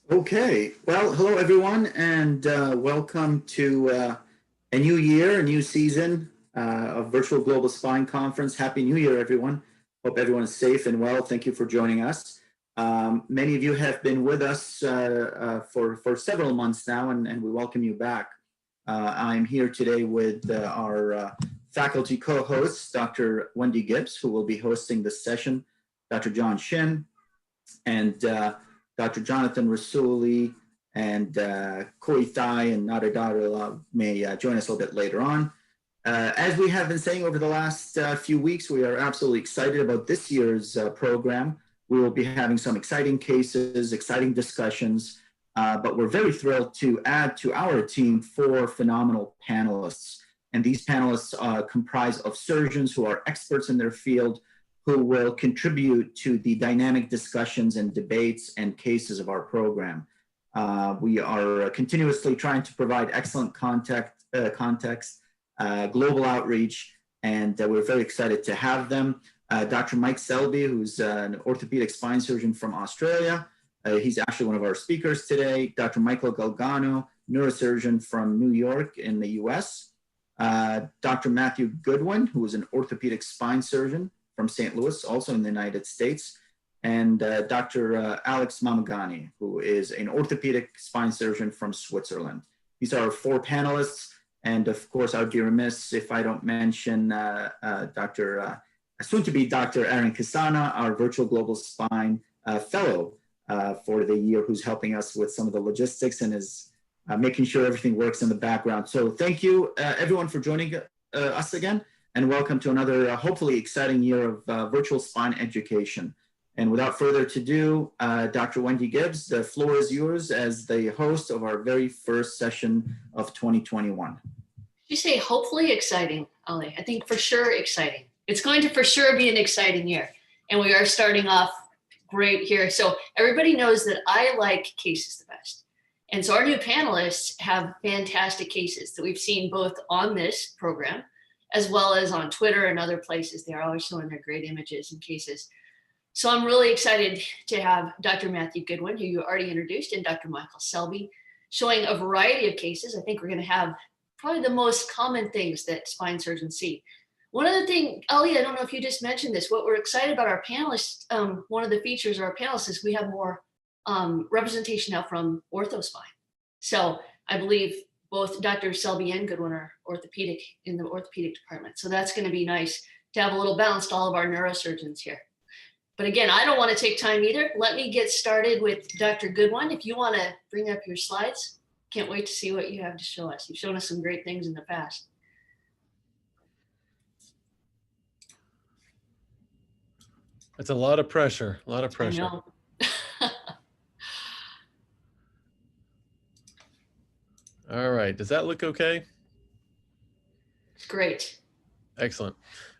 Okay, well, hello everyone, and welcome to a new year, a new season of Virtual Global Spine Conference. Happy New Year, everyone. Hope everyone is safe and well. Thank you for joining us. Many of you have been with us for several months now, and we welcome you back. I'm here today with our faculty co-hosts, Dr. Wendy Gibbs, who will be hosting this session, Dr. John Shin, and Dr. Jonathan Rasuli and Koi Thai and Nader Darula may join us a little bit later on. As we have been saying over the last few weeks, we are absolutely excited about this year's program. We will be having some exciting cases, exciting discussions, but we're very thrilled to add to our team 4 phenomenal panelists. And these panelists comprise of surgeons who are experts in their field, who will contribute to the dynamic discussions and debates and cases of our program. We are continuously trying to provide excellent context, global outreach, and we're very excited to have them. Dr. Mike Selby, who's an orthopedic spine surgeon from Australia. He's actually one of our speakers today. Dr. Michael Galgano, neurosurgeon from New York in the US. Dr. Matthew Goodwin, who is an orthopedic spine surgeon from St. Louis, also in the United States, and Dr. Alex Mamagani, who is an orthopedic spine surgeon from Switzerland. These are our 4 panelists, and of course, I'd be remiss if I don't mention soon-to-be Dr. Aaron Kasana, our Virtual Global Spine Fellow for the year, who's helping us with some of the logistics and is making sure everything works in the background. So thank you, everyone, for joining us again. And welcome to another hopefully exciting year of virtual spine education. And without further ado, Dr. Wendy Gibbs, the floor is yours as the host of our very first session of 2021. You say hopefully exciting, Ali. I think for sure exciting. It's going to for sure be an exciting year. And we are starting off great here. So everybody knows that I like cases the best. And so our new panelists have fantastic cases that we've seen both on this program as well as on Twitter and other places. They're always showing their great images and cases. So I'm really excited to have Dr. Matthew Goodwin, who you already introduced, and Dr. Michael Selby, showing a variety of cases. I think we're going to have probably the most common things that spine surgeons see. One other thing, Ali, I don't know if you just mentioned this, what we're excited about our panelists, one of the features of our panelists is we have more representation now from ortho spine. So I believe both Dr. Selby and Goodwin are orthopedic in the orthopedic department. So that's going to be nice to have a little balance to all of our neurosurgeons here. But again, I don't want to take time either. Let me get started with Dr. Goodwin. If you want to bring up your slides, can't wait to see what you have to show us. You've shown us some great things in the past. It's a lot of pressure, a lot of pressure. I know. All right, does that look okay? It's great. Excellent.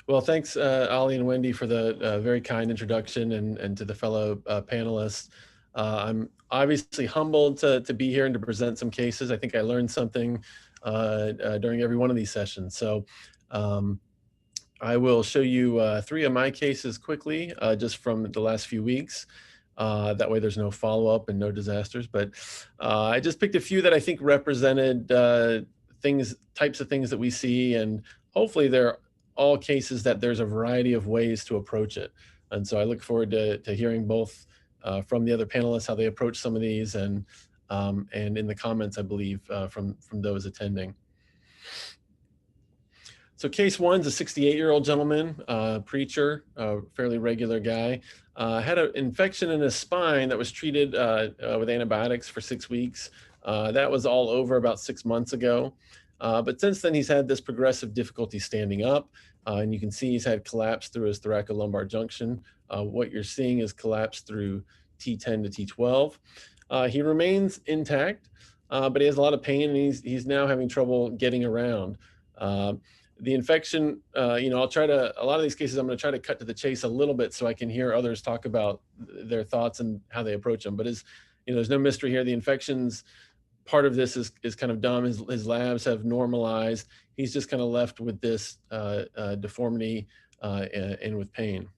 Well, thanks, Ali and Wendy, for the very kind introduction, and to the fellow panelists. I'm obviously humbled to be here and to present some cases. I think I learned something during every one of these sessions. So I will show you 3 of my cases quickly, just from the last few weeks. That way there's no follow-up and no disasters. But I just picked a few that I think represented types of things that we see, and hopefully they're all cases that there's a variety of ways to approach it. And so I look forward to hearing both from the other panelists, how they approach some of these, and in the comments, I believe, from those attending. So case 1's a 68-year-old gentleman, preacher, fairly regular guy, had an infection in his spine that was treated with antibiotics for 6 weeks. That was all over about 6 months ago. But since then, he's had this progressive difficulty standing up, and you can see he's had collapse through his thoracolumbar junction. What you're seeing is collapse through T10 to T12. He remains intact, but he has a lot of pain, and he's now having trouble getting around. The infection, I'll try to, a lot of these cases, I'm going to try to cut to the chase a little bit so I can hear others talk about their thoughts and how they approach them. But there's no mystery here. The infections, part of this is kind of dumb. His labs have normalized. He's just kind of left with this deformity and with pain.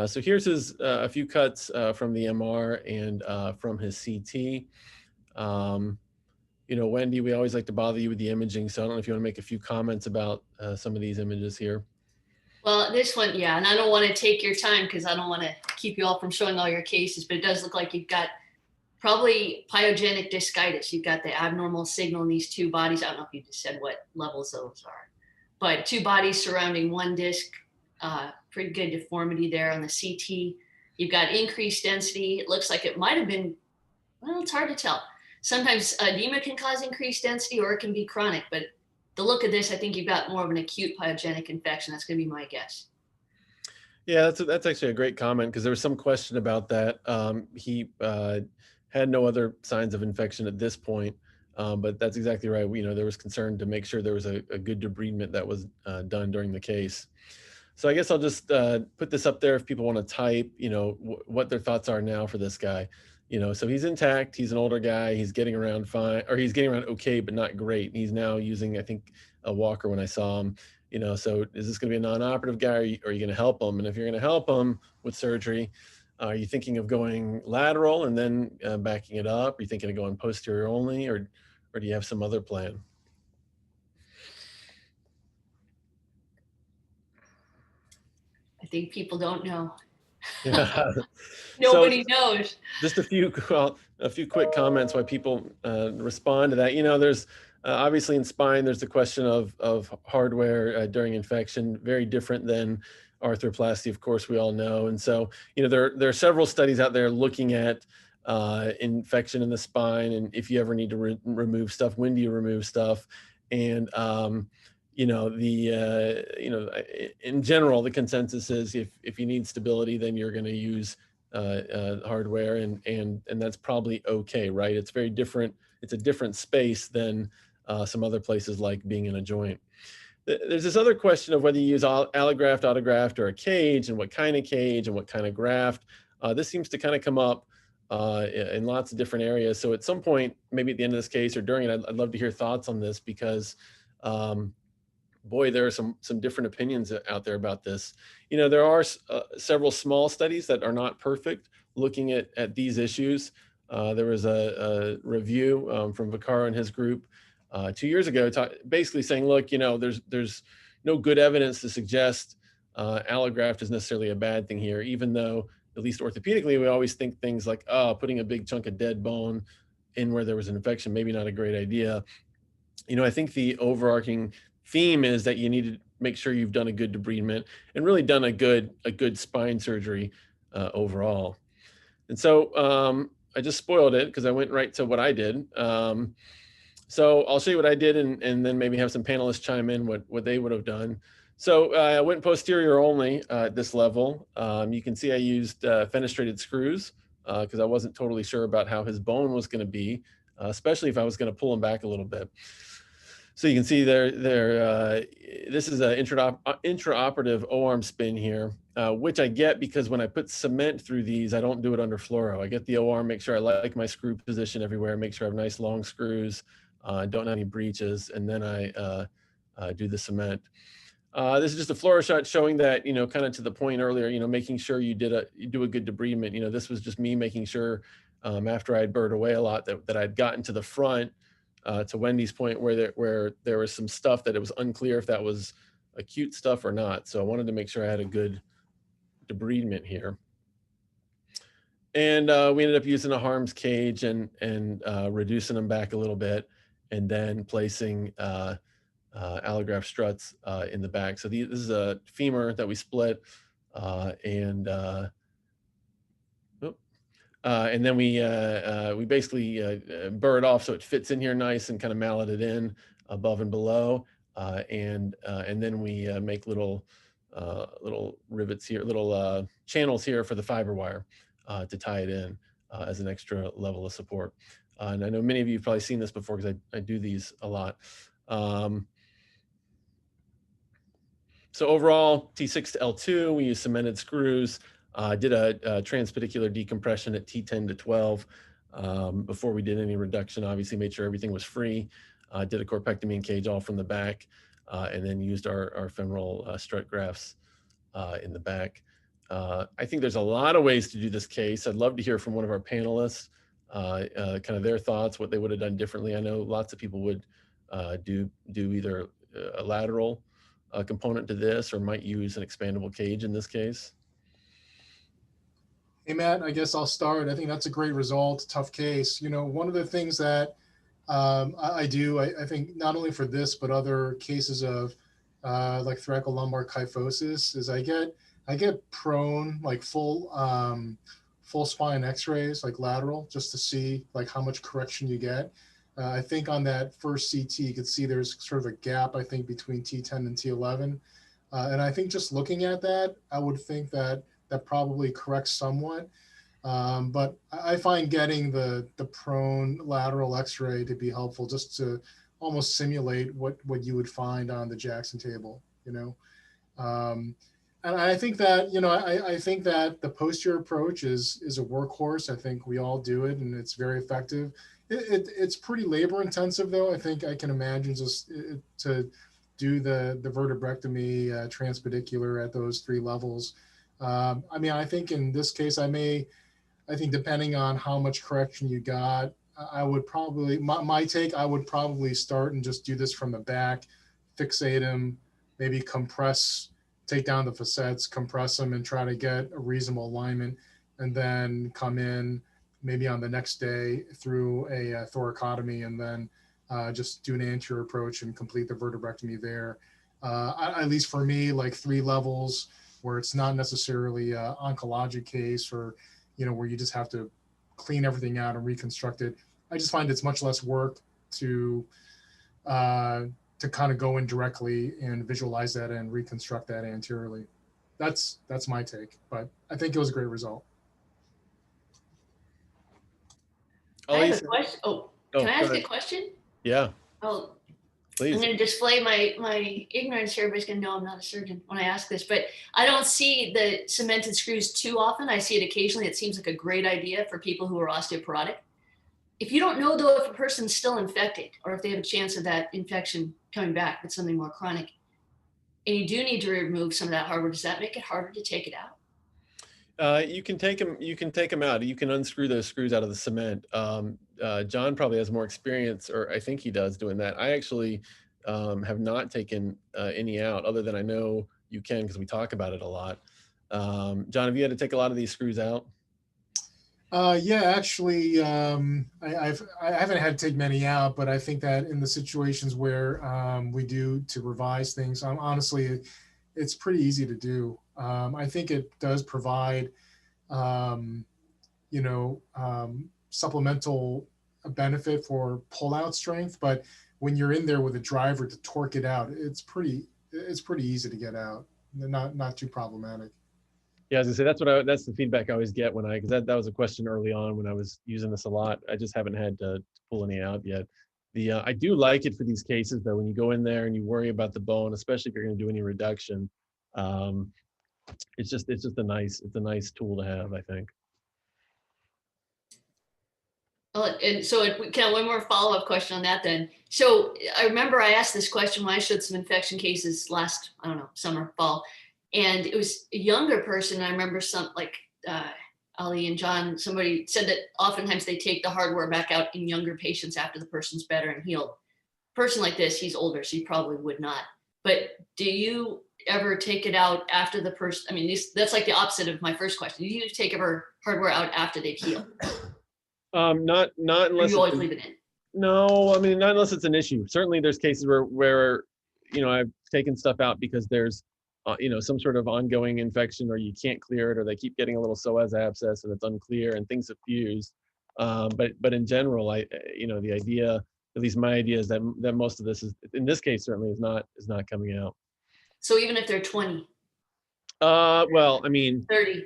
So here's his a few cuts from the MR and from his CT. You know, Wendy, we always like to bother you with the imaging, so I don't know if you want to make a few comments about some of these images here. Well, this one, yeah, and I don't want to take your time because I don't want to keep you all from showing all your cases, but it does look like you've got probably pyogenic discitis. You've got the abnormal signal in these two bodies. I don't know if you just said what levels those are, but two bodies surrounding one disc, pretty good deformity there on the CT. You've got increased density. It looks like it might have been, well, it's hard to tell. Sometimes edema can cause increased density or it can be chronic, but the look of this, I think you've got more of an acute pyogenic infection. That's going to be my guess. Yeah, that's actually a great comment because there was some question about that. He had no other signs of infection at this point, but that's exactly right. You know, there was concern to make sure there was a good debridement that was done during the case. So I guess I'll just put this up there if people want to type, you know, what their thoughts are now for this guy. You know, so he's intact. He's an older guy. He's getting around fine, or he's getting around okay, but not great. He's now using, I think, a walker when I saw him. You know, so is this going to be a non-operative guy, or are you going to help him? And if you're going to help him with surgery, are you thinking of going lateral and then backing it up? Are you thinking of going posterior only, or do you have some other plan? I think people don't know. Yeah. Nobody knows. Just a few quick comments why people respond to that. You know, there's obviously in spine, there's the question of hardware during infection, very different than arthroplasty, of course, we all know. And so, you know, there are several studies out there looking at infection in the spine and if you ever need to remove stuff, when do you remove stuff? And you know, in general, the consensus is if you need stability, then you're going to use hardware, and that's probably okay, right? It's very different. It's a different space than some other places like being in a joint. There's this other question of whether you use allograft, autograft, or a cage, and what kind of cage and what kind of graft. This seems to kind of come up in lots of different areas. So at some point, maybe at the end of this case or during it, I'd love to hear thoughts on this because boy, there are some different opinions out there about this. You know, there are several small studies that are not perfect looking at these issues. There was a review from Vaccaro and his group 2 years ago, basically saying, look, you know, there's no good evidence to suggest allograft is necessarily a bad thing here, even though at least orthopedically, we always think things like, oh, putting a big chunk of dead bone in where there was an infection, maybe not a great idea. You know, I think the overarching theme is that you need to make sure you've done a good debridement and really done a good spine surgery overall. And so I just spoiled it because I went right to what I did. So I'll show you what I did and then maybe have some panelists chime in what they would have done. So I went posterior only at this level. You can see I used fenestrated screws because I wasn't totally sure about how his bone was going to be, especially if I was going to pull him back a little bit. So you can see this is an intraoperative O-arm spin here, which I get because when I put cement through these, I don't do it under fluoro. I get the O-arm, make sure I like my screw position everywhere, make sure I have nice long screws, don't have any breaches, and then I do the cement. This is just a fluoro shot showing that, you know, kind of to the point earlier, you know, making sure you do a good debridement. You know, this was just me making sure after I'd burred away a lot that I'd gotten to the front. To Wendy's point, where there was some stuff that it was unclear if that was acute stuff or not. So I wanted to make sure I had a good debridement here. And we ended up using a Harms cage and reducing them back a little bit, and then placing allograft struts in the back. So this is a femur that we split, and then we basically burr it off so it fits in here nice and kind of mallet it in above and below, and then we make little rivets here, little channels here for the fiber wire to tie it in as an extra level of support. And I know many of you have probably seen this before because I do these a lot. So overall, T6 to L2, we use cemented screws. Did a transpedicular decompression at T10 to 12 before we did any reduction. Obviously made sure everything was free. Did a corpectomy and cage all from the back, and then used our femoral strut grafts in the back. I think there's a lot of ways to do this case. I'd love to hear from one of our panelists, kind of their thoughts, what they would have done differently. I know lots of people would do either a lateral component to this, or might use an expandable cage in this case. Hey, Matt, I guess I'll start. I think that's a great result, tough case. You know, one of the things that I do, I think not only for this, but other cases of like thoracolumbar kyphosis is I get prone, like full spine x-rays, like lateral, just to see like how much correction you get. I think on that first CT, you could see there's sort of a gap, I think, between T10 and T11. And I think just looking at that, I would think that probably corrects somewhat. But I find getting the prone lateral x-ray to be helpful, just to almost simulate what you would find on the Jackson table, you know. And I think that, you know, I think that the posterior approach is a workhorse. I think we all do it, and it's very effective. It's pretty labor intensive, though. I think I can imagine just to do the vertebrectomy transpedicular at those 3 levels. I mean, I think in this case, I think depending on how much correction you got, I would probably, my take, I would probably start and just do this from the back, fixate them, maybe compress, take down the facets, compress them, and try to get a reasonable alignment, and then come in maybe on the next day through a thoracotomy, and then just do an anterior approach and complete the vertebrectomy there. At least for me, like 3 levels where it's not necessarily an oncologic case, or, you know, where you just have to clean everything out and reconstruct it. I just find it's much less work to kind of go in directly and visualize that and reconstruct that anteriorly. That's my take, but I think it was a great result. I have a question. Oh, can I ask a question? Yeah. Oh, Please. I'm going to display my ignorance here. Everybody's going to know I'm not a surgeon when I ask this, but I don't see the cemented screws too often. I see it occasionally. It seems like a great idea for people who are osteoporotic. If you don't know, though, if a person's still infected, or if they have a chance of that infection coming back with something more chronic, and you do need to remove some of that hardware, does that make it harder to take it out? You can take them. You can take them out. You can unscrew those screws out of the cement. John probably has more experience, or I think he does, doing that. I actually have not taken any out, other than I know you can because we talk about it a lot. John, have you had to take a lot of these screws out? Yeah, actually, I haven't had to take many out, but I think that in the situations where we do to revise things, honestly, it's pretty easy to do. I think it does provide, you know, supplemental benefit for pull-out strength, but when you're in there with a driver to torque it out, it's pretty easy to get out. Not too problematic. Yeah, as I say, that's the feedback I always get when because that was a question early on when I was using this a lot. I just haven't had to pull any out yet. I do like it for these cases though, when you go in there and you worry about the bone, especially if you're going to do any reduction. It's just a nice tool to have, I think. And so we can have one more follow-up question on that then. So I remember I asked this question when I showed some infection cases last, I don't know, summer, fall, and it was a younger person. I remember some like Ali and John, somebody said that oftentimes they take the hardware back out in younger patients after the person's better and healed. A person like this, he's older, so he probably would not. But do you ever take it out after the person? I mean, that's like the opposite of my first question. Do you take ever hardware out after they've healed? Not unless you always leave it in. No, I mean, not unless it's an issue. Certainly there's cases where you know, I've taken stuff out because there's you know, some sort of ongoing infection, or you can't clear it, or they keep getting a little psoas abscess and it's unclear and things have fused. But in general, you know, the idea, at least my idea, is that most of this is, in this case, certainly is not coming out. So even if they're 20? Well, I mean, 30?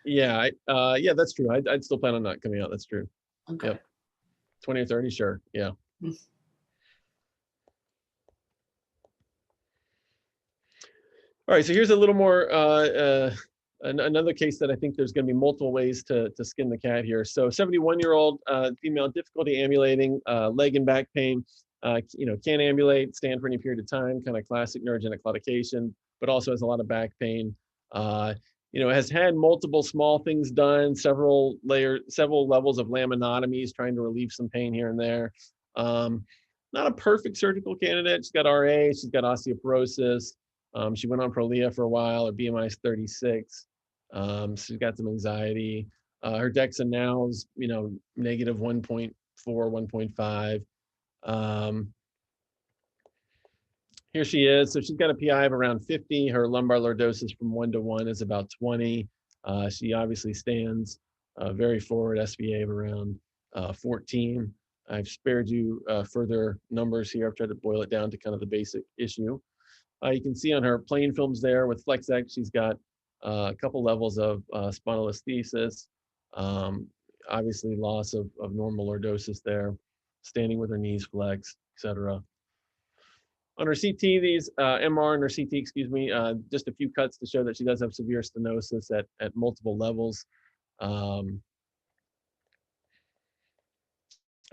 Yeah, yeah, that's true. I'd still plan on not coming out. That's true. Okay. Yep. 20 or 30, sure. Yeah. All right, so here's a little more, another case that I think there's going to be multiple ways to skin the cat here. So 71-year-old female, difficulty ambulating, leg and back pain, you know, can't ambulate, stand for any period of time, kind of classic neurogenic claudication, but also has a lot of back pain. You has had multiple small things done, several levels of laminotomies, trying to relieve some pain here and there. Not a perfect surgical candidate. She's got RA, she's got osteoporosis. She went on Prolia for a while. Her BMI is 36. She's got some anxiety. Her DEXA now is, negative 1.4, 1.5. Here she is. So she's got a PI of around 50. Her lumbar lordosis from 1 to 1 is about 20. She obviously stands very forward, SVA of around 14. I've spared you further numbers here. I've tried to boil it down to kind of the basic issue. You can see on her plain films there with FlexX, she's got a couple levels of spondylolisthesis, obviously loss of normal lordosis there, standing with her knees flexed, etc. On her CT, MR and her CT, excuse me, just a few cuts to show that she does have severe stenosis at multiple levels. And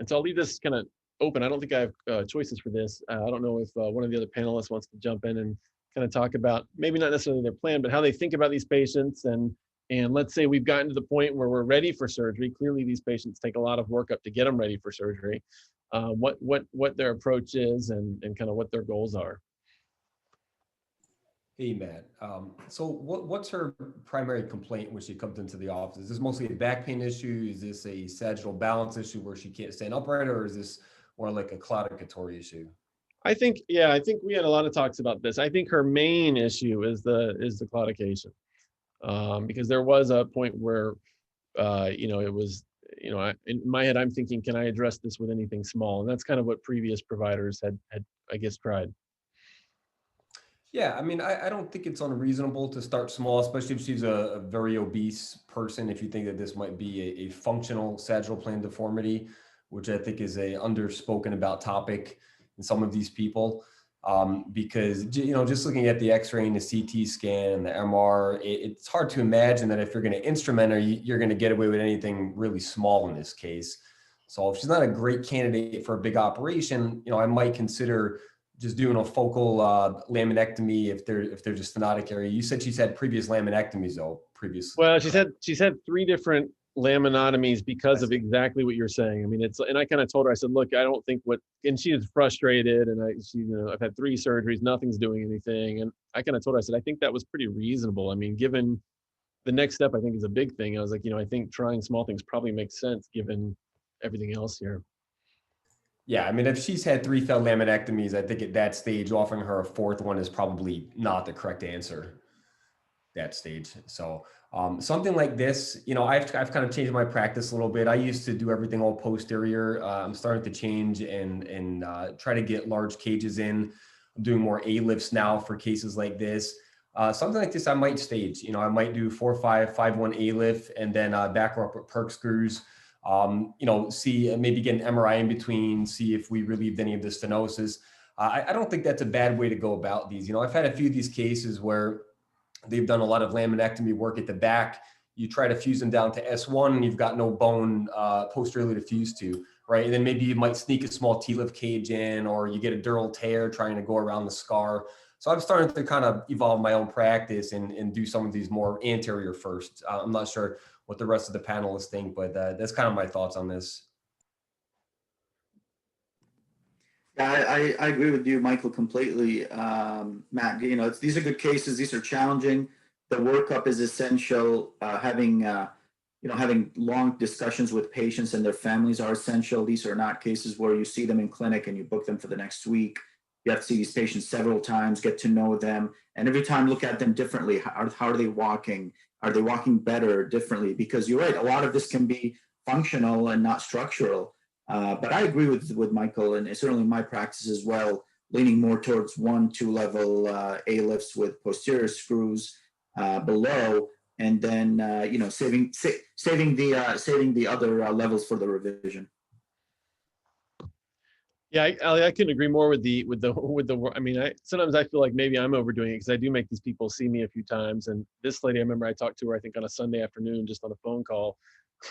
so I'll leave this kind of open. I don't think I have choices for this. I don't know if one of the other panelists wants to jump in and kind of talk about maybe not necessarily their plan, but how they think about these patients. And let's say we've gotten to the point where we're ready for surgery. Clearly, these patients take a lot of workup to get them ready for surgery. What their approach is and kind of what their goals are. Hey, Matt. So what's her primary complaint when she comes into the office? Is this mostly a back pain issue? Is this a sagittal balance issue where she can't stand upright, or is this more like a claudicatory issue? I think we had a lot of talks about this. I think her main issue is the claudication, because there was a point where, it was, in my head, I'm thinking, can I address this with anything small? And that's kind of what previous providers had I guess, tried. Yeah, I mean, I don't think it's unreasonable to start small, especially if she's a very obese person. If you think that this might be a functional sagittal plane deformity, which I think is a underspoken about topic in some of these people, because just looking at the X-ray and the CT scan and the MR, it's hard to imagine that if you're going to instrument her, you're going to get away with anything really small in this case. So if she's not a great candidate for a big operation, I might consider just doing a focal laminectomy if there's a stenotic area. You said she's had previous laminectomies though, previously. Well, she's had 3 different laminotomies because of exactly what you're saying. I mean, and I kind of told her, I said, look, I don't think and she is frustrated, and I've had 3 surgeries, nothing's doing anything. And I kind of told her, I said, I think that was pretty reasonable. I mean, given the next step, I think is a big thing. I was like, I think trying small things probably makes sense given everything else here. Yeah, I mean, if she's had 3 failed laminectomies, I think at that stage, offering her a 4th one is probably not the correct answer at that stage. So something like this, I've kind of changed my practice a little bit. I used to do everything all posterior. I'm starting to change and try to get large cages in. I'm doing more A-lifts now for cases like this. Something like this, I might stage. I might do 4-5, 5-1 A-lift, and then back her up with perk screws. See, maybe get an MRI in between, see if we relieved any of the stenosis. I don't think that's a bad way to go about these. I've had a few of these cases where they've done a lot of laminectomy work at the back. You try to fuse them down to S1 and you've got no bone posteriorly to fuse to, right? And then maybe you might sneak a small T-lift cage in, or you get a dural tear trying to go around the scar. So I'm starting to kind of evolve my own practice and do some of these more anterior first. I'm not sure what the rest of the panelists think, but that's kind of my thoughts on this. Yeah, I agree with you, Michael, completely. Matt, these are good cases. These are challenging. The workup is essential. Having long discussions with patients and their families are essential. These are not cases where you see them in clinic and you book them for the next week. You have to see these patients several times, get to know them, and every time look at them differently. How are they walking? Are they walking better or differently? Because you're right, a lot of this can be functional and not structural. But I agree with Michael, and certainly in my practice as well, leaning more towards 1-2 level A-lifts with posterior screws below, and then saving the other levels for the revision. Yeah, I couldn't agree more with the. I mean, sometimes I feel like maybe I'm overdoing it because I do make these people see me a few times. And this lady, I remember I talked to her, I think on a Sunday afternoon, just on a phone call,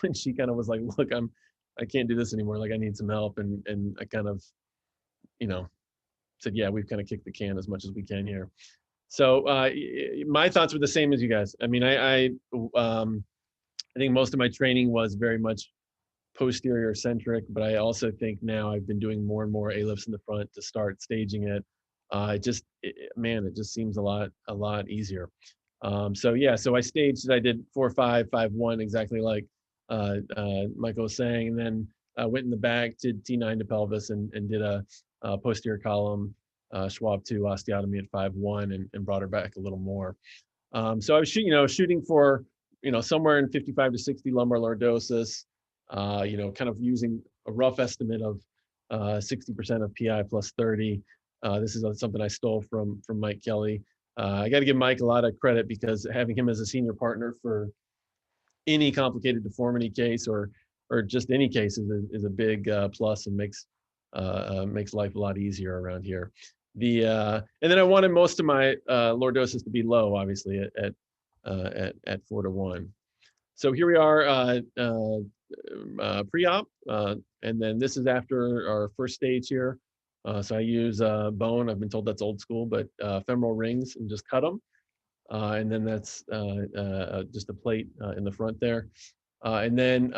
and she kind of was like, "Look, I can't do this anymore. Like, I need some help." And I kind of, said, "Yeah, we've kind of kicked the can as much as we can here." So my thoughts were the same as you guys. I mean, I think most of my training was very much posterior centric, but I also think now I've been doing more and more A-lifts in the front to start staging it. Man, it just seems a lot easier. So yeah, so I staged it. I did 4-5, 5-1, exactly like Michael was saying, and then went in the back, did T9 to pelvis, and did a posterior column Schwab 2 osteotomy at 5-1, and brought her back a little more. So I was shooting for somewhere in 55 to 60 lumbar lordosis. Kind of using a rough estimate of 60% of PI plus 30. This is something I stole from Mike Kelly. I got to give Mike a lot of credit, because having him as a senior partner for any complicated deformity case or just any case is a big plus, and makes life a lot easier around here. And then I wanted most of my lordosis to be low, obviously at 4-1. So here we are pre-op, and then this is after our first stage here. So I use bone. I've been told that's old school, but femoral rings, and just cut them. And then that's just a plate in the front there. And then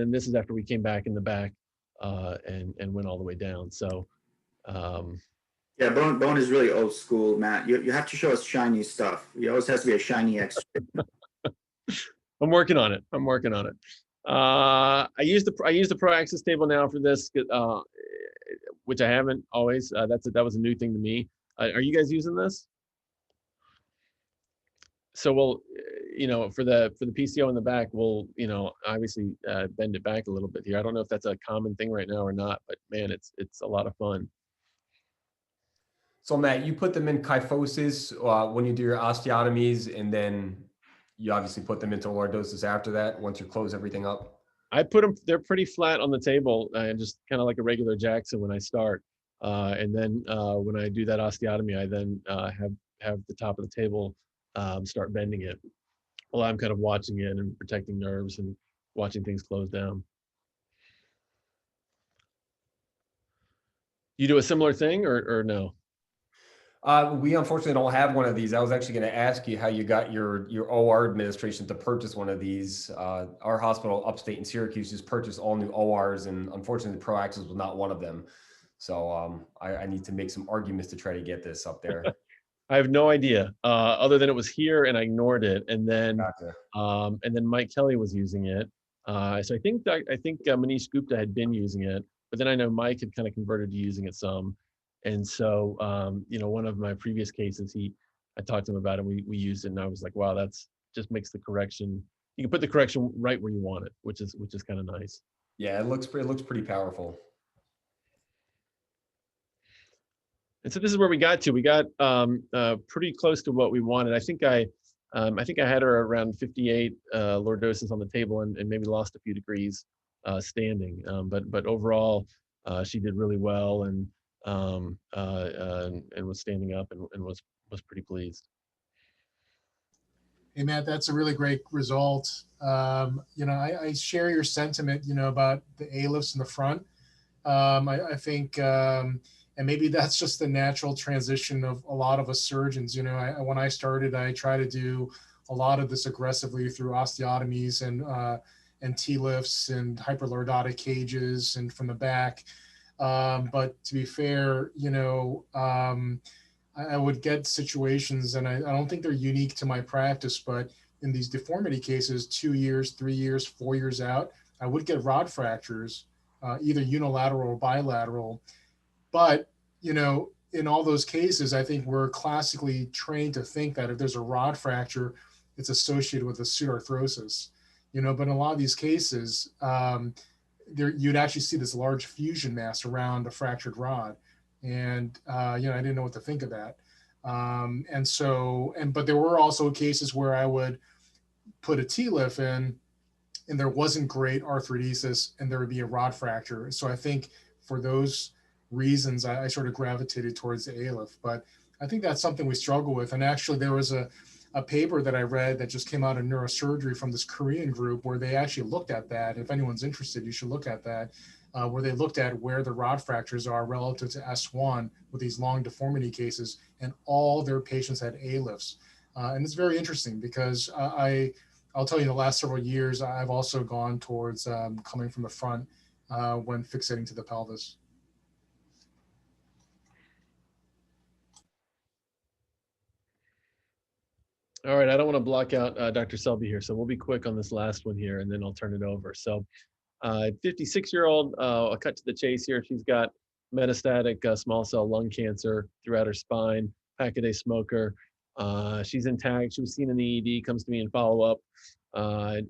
this is after we came back in the back and went all the way down. So Yeah, bone is really old school, Matt. You have to show us shiny stuff. It always has to be a shiny X-ray. I'm working on it. I use the Pro Access table now for this, which I haven't always. That was a new thing to me. Are you guys using this? So we'll, for the PCO in the back, we'll, obviously bend it back a little bit here. I don't know if that's a common thing right now or not, but man, it's a lot of fun. So Matt, you put them in kyphosis when you do your osteotomies, and then you obviously put them into lordosis after that, once you close everything up? I put them, they're pretty flat on the table, and just kind of like a regular Jackson when I start. And then when I do that osteotomy, I then have the top of the table start bending it while I'm kind of watching it and protecting nerves and watching things close down. You do a similar thing or no? We unfortunately don't have one of these. I was actually going to ask you how you got your OR administration to purchase one of these. Our hospital upstate in Syracuse just purchased all new ORs, and unfortunately, the Pro Access was not one of them. So I need to make some arguments to try to get this up there. I have no idea, other than it was here and I ignored it, and then Gotcha. and then Mike Kelly was using it. So I think Manish Gupta had been using it, but then I know Mike had kind of converted to using it some. And so, one of my previous cases, I talked to him about it. We used it, and I was like, wow, that's just makes the correction. You can put the correction right where you want it, which is kind of nice. Yeah, it looks pretty powerful. And so this is where we got to. We got pretty close to what we wanted. I think I had her around 58 lordosis on the table, and maybe lost a few degrees standing. But overall, she did really well, and was standing up and was pretty pleased. Hey, Matt, that's a really great result. I share your sentiment, about the A-lifts in the front. I think, and maybe that's just the natural transition of a lot of us surgeons. When I started, I try to do a lot of this aggressively through osteotomies and T-lifts and hyperlordotic cages and from the back. But to be fair, I would get situations, and I don't think they're unique to my practice, but in these deformity cases, 2 years, 3 years, 4 years out, I would get rod fractures, either unilateral or bilateral. But, in all those cases, I think we're classically trained to think that if there's a rod fracture, it's associated with a pseudarthrosis, but in a lot of these cases, you'd actually see this large fusion mass around a fractured rod. And, I didn't know what to think of that. But there were also cases where I would put a T-lift in and there wasn't great arthrodesis and there would be a rod fracture. So I think for those reasons, I sort of gravitated towards the A-lift, but I think that's something we struggle with. And actually there was a paper that I read that just came out in neurosurgery from this Korean group where they actually looked at that. If anyone's interested, you should look at that. where they looked at where the rod fractures are relative to S1 with these long deformity cases, and all their patients had A-lifts. And it's very interesting because I'll tell you, in the last several years, I've also gone towards coming from the front when fixating to the pelvis. All right, I don't want to block out Dr. Selby here, so we'll be quick on this last one here, and then I'll turn it over. So 56-year-old, I'll cut to the chase here. She's got metastatic small cell lung cancer throughout her spine, pack-a-day smoker. She's intact. She was seen in the ED, comes to me in follow-up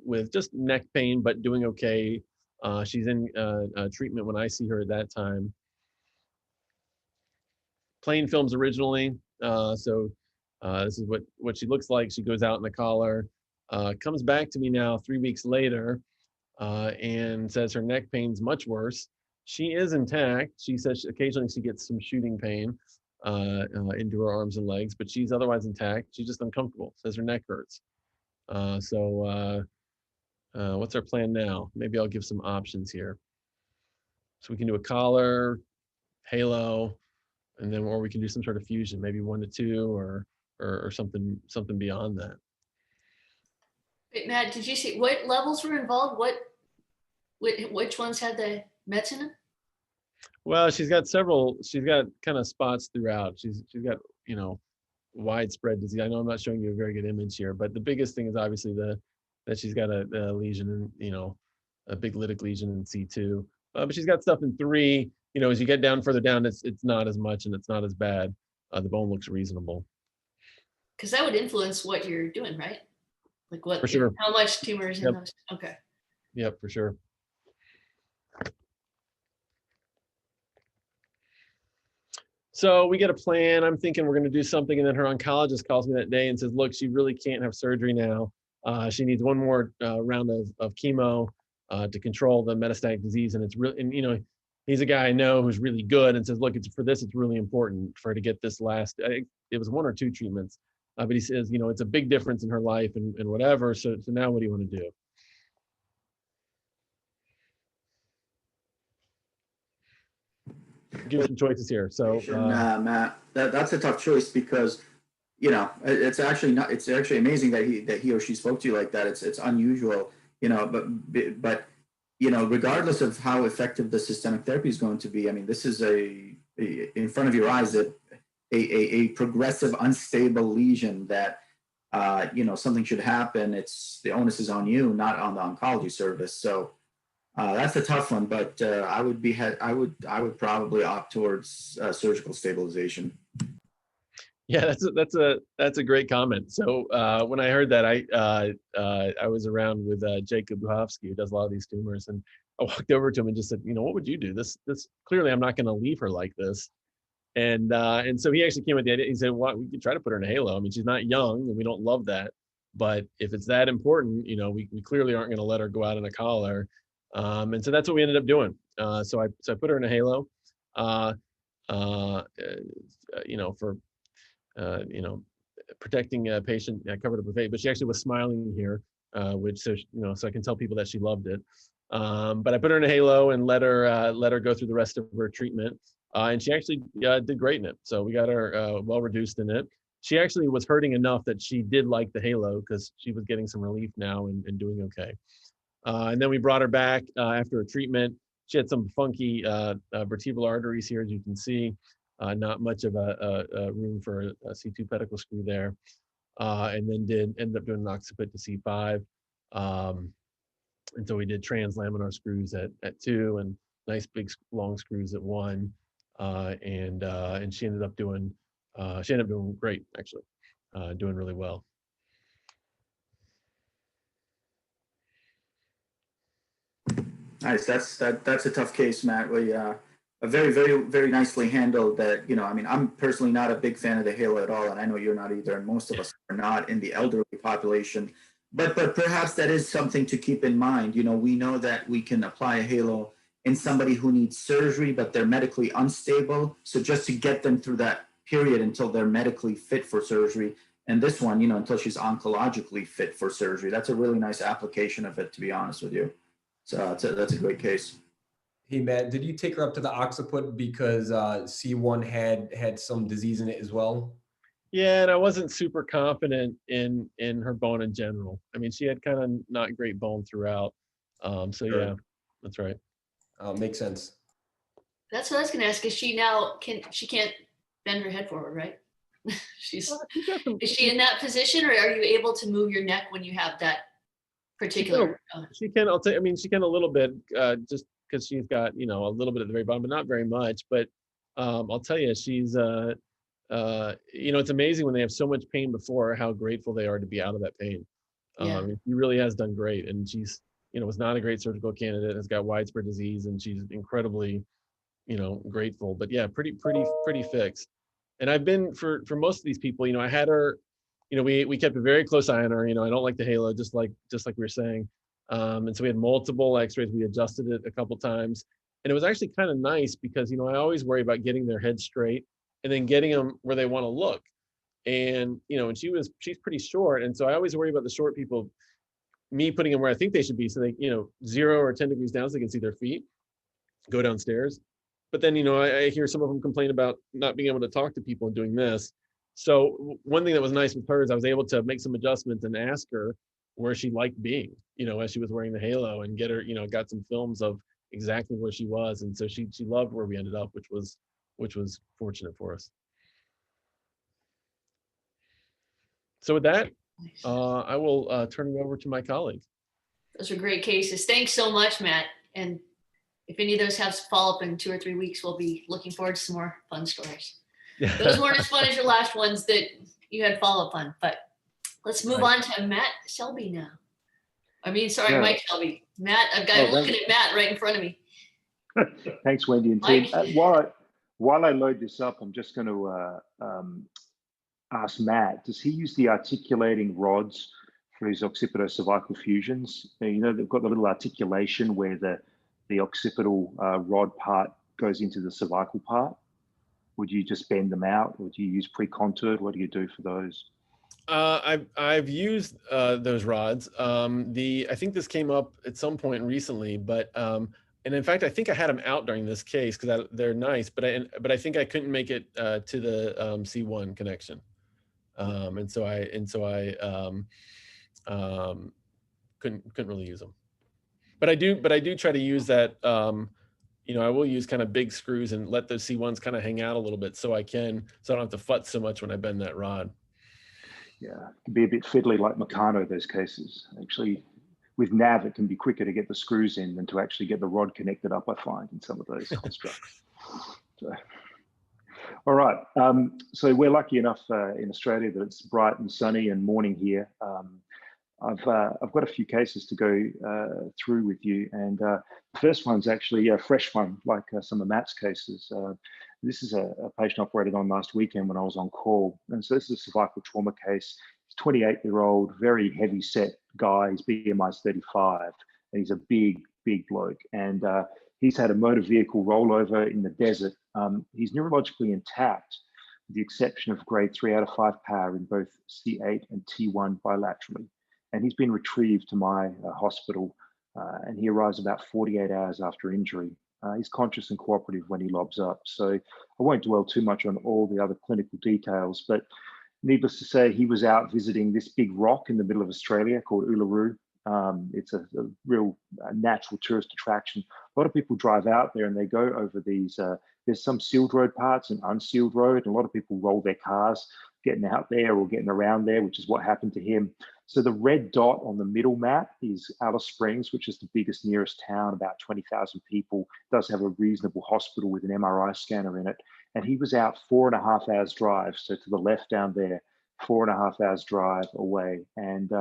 with just neck pain, but doing okay. She's in treatment when I see her at that time. Plain films originally, so this is what she looks like. She goes out in the collar, comes back to me now 3 weeks later, and says her neck pain's much worse. She is intact. She says occasionally she gets some shooting pain into her arms and legs, but she's otherwise intact. She's just uncomfortable. Says her neck hurts. So what's our plan now? Maybe I'll give some options here. So we can do a collar, halo, and then or we can do some sort of fusion, maybe 1 to 2 or something beyond that. Wait, Matt, did you see what levels were involved? Which ones had the mets in them? Well, she's got several. She's got kind of spots throughout. She's got widespread disease. I know I'm not showing you a very good image here, but the biggest thing is obviously that she's got a lesion in a big lytic lesion in C2. But she's got stuff in 3. As you get down further down, it's not as much and it's not as bad. The bone looks reasonable. Because that would influence what you're doing, right? Like what? For sure. How much tumors in Yep. those? Okay. Yep, for sure. So we get a plan. I'm thinking we're going to do something, and then her oncologist calls me that day and says, "Look, she really can't have surgery now. She needs 1 more round of chemo to control the metastatic disease." And it's really, and he's a guy I know who's really good, and says, "Look, it's really important for her to get this last." I think it was 1 or 2 treatments, but he says, it's a big difference in her life and whatever. So now what do you want to do? Give some choices here. So Matt, that's a tough choice because it's actually amazing that he or she spoke to you like that. It's unusual, but regardless of how effective the systemic therapy is going to be, I mean, this is in front of your eyes a progressive unstable lesion that something should happen. The onus is on you, not on the oncology service. So that's a tough one, but I would probably opt towards surgical stabilization. Yeah, that's a great comment. So when I heard that, I was around with Jacob Buhovsky, who does a lot of these tumors, and I walked over to him and just said, what would you do? This clearly I'm not going to leave her like this. And so he actually came with the idea. He said, "Well, we could try to put her in a halo. I mean, she's not young, and we don't love that. But if it's that important, we clearly aren't going to let her go out in a collar." And so that's what we ended up doing. So I put her in a halo, for protecting a patient. I covered up her face, but she actually was smiling here, which so I can tell people that she loved it. But I put her in a halo and let her go through the rest of her treatment. And she actually did great in it. So we got her well reduced in it. She actually was hurting enough that she did like the halo because she was getting some relief now and doing okay. And then we brought her back after a treatment. She had some funky vertebral arteries here, as you can see. Not much of a room for a C2 pedicle screw there. And then ended up doing an occiput to C5. And so we did translaminar screws at 2 and nice big long screws at 1. And she ended up doing great, actually, doing really well. Nice. That's a tough case, Matt. We a very, very, very nicely handled. That I mean, I'm personally not a big fan of the halo at all, and I know you're not either, and most of us are not in the elderly population. But perhaps that is something to keep in mind. We know that we can apply a halo in somebody who needs surgery, but they're medically unstable. So just to get them through that period until they're medically fit for surgery, and this one, until she's oncologically fit for surgery. That's a really nice application of it, to be honest with you. So that's a great case. Hey Matt, did you take her up to the occiput because C1 had some disease in it as well? Yeah, and I wasn't super confident in her bone in general. I mean, she had kind of not great bone throughout. So yeah, that's right. Makes sense. That's what I was going to ask. Is she she can't bend her head forward, right? Is she in that position, or are you able to move your neck when you have that particular? She can. I mean, she can a little bit, just because she's got a little bit at the very bottom, but not very much. But I'll tell you, she's it's amazing when they have so much pain before how grateful they are to be out of that pain. Yeah. She really has done great, and she's was not a great surgical candidate, has got widespread disease, and she's incredibly grateful. But yeah, pretty fixed. And I've been for most of these people, I had her, we kept a very close eye on her. I don't like the halo, just like we were saying. And so we had multiple x-rays. We adjusted it a couple times, and it was actually kind of nice because I always worry about getting their head straight and then getting them where they want to look. And and she's pretty short, and so I always worry about the short people, me putting them where I think they should be, so they 0 or 10 degrees down so they can see their feet go downstairs. But then I hear some of them complain about not being able to talk to people and doing this. So one thing that was nice with her is I was able to make some adjustments and ask her where she liked being, as she was wearing the halo, and get her, got some films of exactly where she was. And so she loved where we ended up, which was fortunate for us. So with that, I will turn it over to my colleague. Those are great cases. Thanks so much, Matt. And if any of those have follow-up in 2 or 3 weeks, we'll be looking forward to some more fun stories. Those weren't as fun as your last ones that you had follow-up on, but let's move on to Matt Selby now. Sorry, Mike Selby. Matt, I've got him looking at Matt right in front of me. Thanks, Wendy and team. While I load this up, I'm just going to ask Matt, does he use the articulating rods for his occipitocervical fusions? They've got the little articulation where the occipital rod part goes into the cervical part. Would you just bend them out, or do you use pre-contoured? What do you do for those? I've used those rods. I think this came up at some point recently, but and in fact I think I had them out during this case because they're nice, but I think I couldn't make it to the C1 connection, and so I couldn't really use them. But I do try to use that. I will use kind of big screws and let those C1s kind of hang out a little bit so I don't have to futz so much when I bend that rod. Yeah, it can be a bit fiddly like Meccano, those cases. Actually, with NAV, it can be quicker to get the screws in than to actually get the rod connected up, I find, in some of those constructs. So, all right. So we're lucky enough in Australia that it's bright and sunny and morning here. I've got a few cases to go through with you, and the first one's actually a fresh one, like some of Matt's cases. This is a patient operated on last weekend when I was on call, and so this is a cervical trauma case. He's 28-year-old, very heavy-set guy. His BMI is 35, and he's a big bloke, and he's had a motor vehicle rollover in the desert. He's neurologically intact, with the exception of grade 3 out of 5 power in both C8 and T1 bilaterally. And he's been retrieved to my hospital, and he arrives about 48 hours after injury. He's conscious and cooperative when he lobs up. So I won't dwell too much on all the other clinical details, but needless to say, he was out visiting this big rock in the middle of Australia called Uluru. It's a real natural tourist attraction. A lot of people drive out there and they go over these, there's some sealed road parts and unsealed road, and a lot of people roll their cars getting out there or getting around there, which is what happened to him. So the red dot on the middle map is Alice Springs, which is the biggest nearest town, about 20,000 people, does have a reasonable hospital with an MRI scanner in it. And he was out 4.5 hours drive. So to the left down there, 4.5 hours drive away. And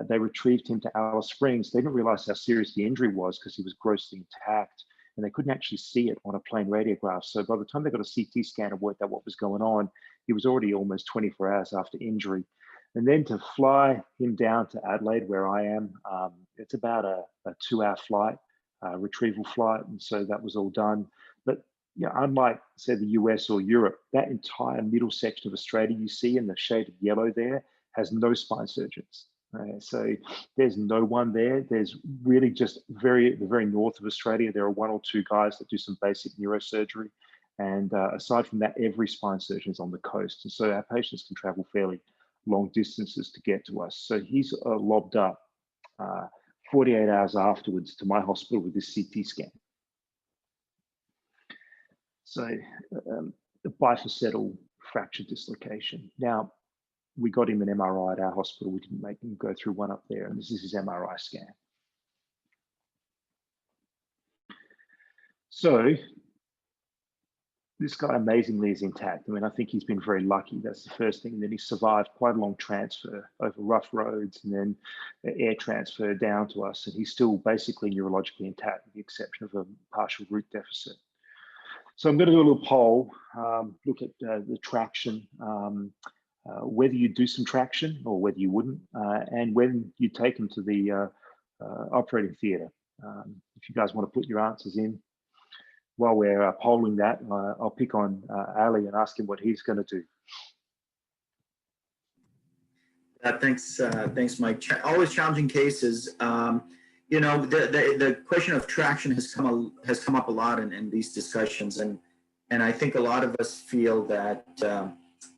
they retrieved him to Alice Springs. They didn't realize how serious the injury was because he was grossly intact, and they couldn't actually see it on a plain radiograph. So by the time they got a CT scan and worked out what was going on, he was already almost 24 hours after injury. And then to fly him down to Adelaide, where I am, it's about a 2-hour flight, retrieval flight. And so that was all done. But unlike, say, the US or Europe, that entire middle section of Australia you see in the shaded yellow there has no spine surgeons. So there's no one there. There's really just the very north of Australia, there are one or two guys that do some basic neurosurgery. And aside from that, every spine surgeon is on the coast. And so our patients can travel fairly long distances to get to us. So he's lobbed up 48 hours afterwards to my hospital with this CT scan. So a bifacettal fracture dislocation. Now, we got him an MRI at our hospital. We didn't make him go through one up there. And this is his MRI scan. So this guy amazingly is intact. I mean, I think he's been very lucky. That's the first thing. And then he survived quite a long transfer over rough roads and then air transfer down to us. And he's still basically neurologically intact with the exception of a partial root deficit. So I'm going to do a little poll, look at the traction, whether you do some traction or whether you wouldn't, and when you take him to the operating theatre. If you guys want to put your answers in. While we're polling that, I'll pick on Ali and ask him what he's going to do. Thanks, Mike. Always challenging cases. You know, the question of traction has come up a lot in these discussions, and I think a lot of us feel that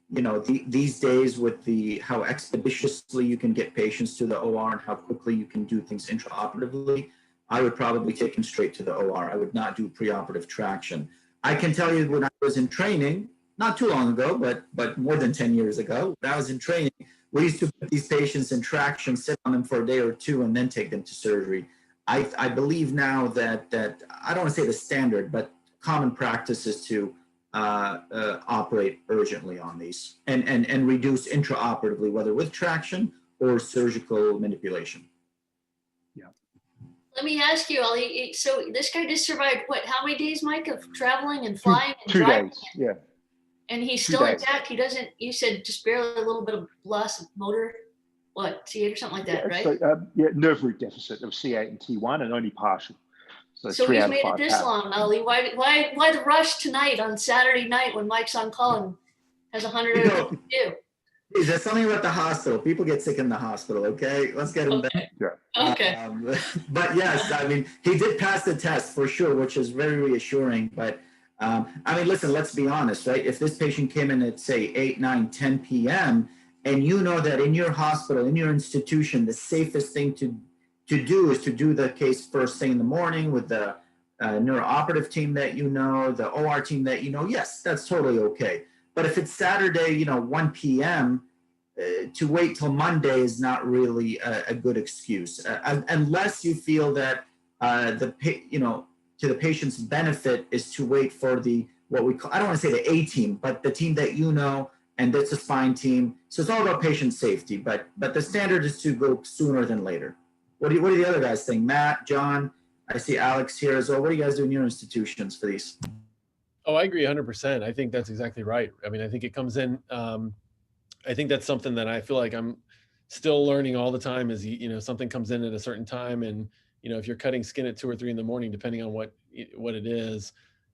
you know, these days with how expeditiously you can get patients to the OR and how quickly you can do things intraoperatively, I would probably take him straight to the OR. I would not do preoperative traction. I can tell you when I was in training, not too long ago, but more than 10 years ago, when I was in training, we used to put these patients in traction, sit on them for a day or two, and then take them to surgery. I believe now that I don't want to say the standard, but common practice is to operate urgently on these and reduce intraoperatively, whether with traction or surgical manipulation. Let me ask you, Ali. So this guy just survived how many days, Mike, of traveling and flying and driving? 2 days, yeah. And he's 2 still days. intact. He doesn't. You said just barely a little bit of loss of motor, C8 or something like that, right? So, nerve root deficit of C8 and T1, and only partial. So he's 3 out of made 5 it this have. long, Ali. Why the rush tonight on Saturday night when Mike's on call and has 100 other things to do? There's something about the hospital. People get sick in the hospital, okay? Let's get them back. Yeah. Okay. But yes, I mean, he did pass the test for sure, which is very reassuring. But I mean, listen, let's be honest, right? If this patient came in at, say, 8, 9, 10 p.m., and you know that in your hospital, in your institution, the safest thing to do is to do the case first thing in the morning with the neurooperative team that you know, the OR team that you know, yes, that's totally okay. But if it's Saturday, 1 p.m., to wait till Monday is not really a good excuse, unless you feel that to the patient's benefit is to wait for what we call, I don't want to say the A team, but the team that you know, and that's a spine team. So it's all about patient safety, but the standard is to go sooner than later. What do the other guys think? Matt, John, I see Alex here as well. What do you guys do in your institutions for these? Oh, I agree 100%. I think that's exactly right. I mean, I think it comes in, I think that's something that I feel like I'm still learning all the time is, something comes in at a certain time. And, if you're cutting skin at 2 or 3 in the morning, depending on what it is,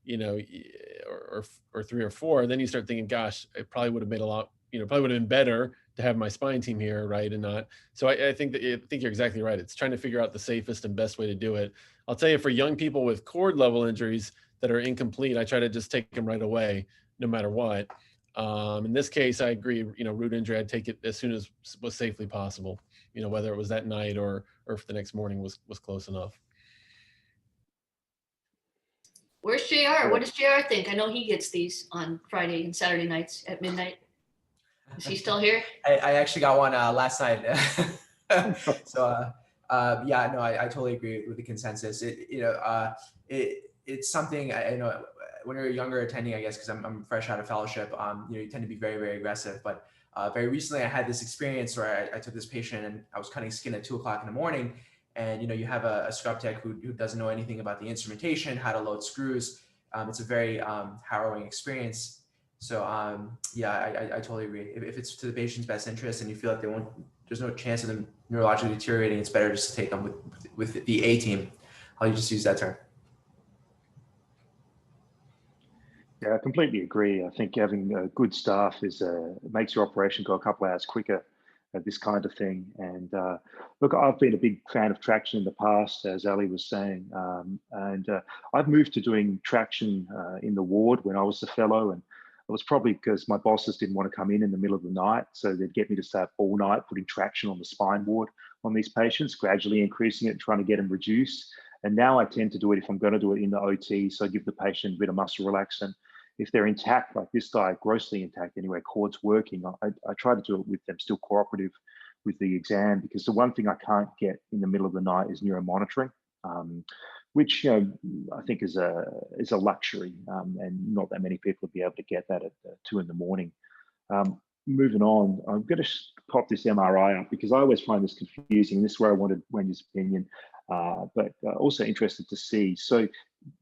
or 3 or 4, then you start thinking, gosh, it probably would have made a lot, probably would have been better to have my spine team here, right? And not. So I think you're exactly right. It's trying to figure out the safest and best way to do it. I'll tell you, for young people with cord level injuries that are incomplete, I try to just take them right away, no matter what. In this case, I agree, root injury, I'd take it as soon as was safely possible, whether it was that night or if the next morning was close enough. Where's JR? What does JR think? I know he gets these on Friday and Saturday nights at midnight. Is he still here? I actually got one last night. So yeah, no, I totally agree with the consensus. It's something I know when you're a younger attending, I guess, because I'm fresh out of fellowship, you tend to be very, very aggressive. But very recently I had this experience where I took this patient and I was cutting skin at 2 o'clock in the morning. And, you have a scrub tech who doesn't know anything about the instrumentation, how to load screws. It's a very harrowing experience. So yeah, I totally agree. If it's to the patient's best interest and you feel like there's no chance of them neurologically deteriorating, it's better just to take them with the A team. I'll just use that term. Yeah, I completely agree. I think having good staff makes your operation go a couple hours quicker. this kind of thing. And look, I've been a big fan of traction in the past, as Ali was saying, and I've moved to doing traction in the ward when I was a fellow, and it was probably because my bosses didn't want to come in the middle of the night, so they'd get me to stay up all night putting traction on the spine ward on these patients, gradually increasing it, trying to get them reduced. And now I tend to do it if I'm going to do it in the OT, so I give the patient a bit of muscle relaxant. If they're intact, like this guy, grossly intact anyway, cord's working, I try to do it with them still cooperative with the exam, because the one thing I can't get in the middle of the night is neuromonitoring, which I think is a luxury, and not that many people would be able to get that at 2 in the morning. Moving on, I'm going to pop this MRI up because I always find this confusing. This is where I wanted Wendy's opinion, but also interested to see. So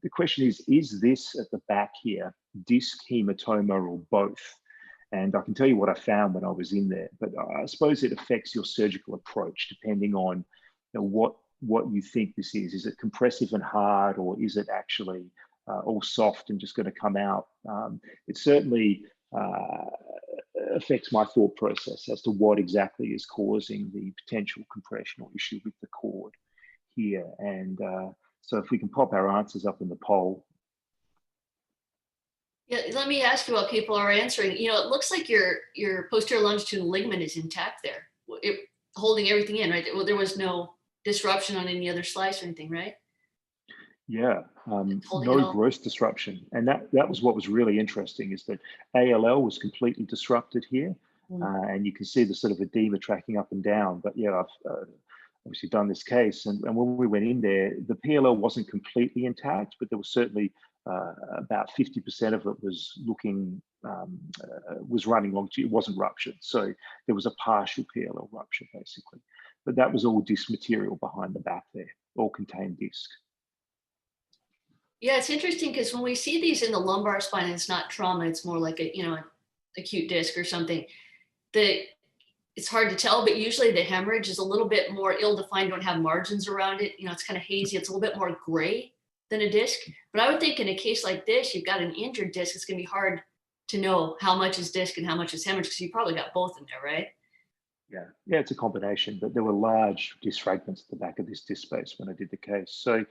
the question is this at the back here disc hematoma or both? And I can tell you what I found when I was in there, but I suppose it affects your surgical approach depending on what you think this is. Is it compressive and hard, or is it actually all soft and just going to come out? It certainly affects my thought process as to what exactly is causing the potential compressional issue with the cord here. And so if we can pop our answers up in the poll. Yeah, let me ask you while people are answering. It looks like your posterior longitudinal ligament is intact there, holding everything in, right? Well, there was no disruption on any other slice or anything, right? Yeah, no gross disruption. And that was what was really interesting, is that ALL was completely disrupted here. And you can see the sort of edema tracking up and down. But yeah, I've obviously done this case. And when we went in there, the PLL wasn't completely intact, but there was certainly about 50% of it was looking, was running long, it wasn't ruptured. So there was a partial PLL rupture basically. But that was all disc material behind the back there, all contained disc. Yeah, it's interesting because when we see these in the lumbar spine, and it's not trauma, it's more like an acute disc or something, it's hard to tell, but usually the hemorrhage is a little bit more ill-defined, don't have margins around it. It's kind of hazy. It's a little bit more gray than a disc. But I would think in a case like this, you've got an injured disc, it's going to be hard to know how much is disc and how much is hemorrhage, because you probably got both in there, right? Yeah, it's a combination, but there were large disc fragments at the back of this disc space when I did the case. So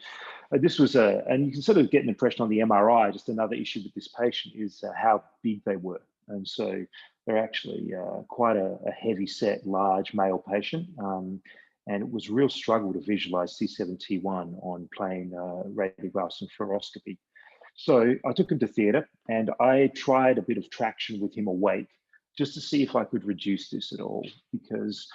this was and you can sort of get an impression on the MRI, just another issue with this patient is how big they were. And so they're actually quite a heavy set, large male patient. And it was a real struggle to visualize C7T1 on plain radiographs and fluoroscopy. So I took him to theatre and I tried a bit of traction with him awake, just to see if I could reduce this at all, because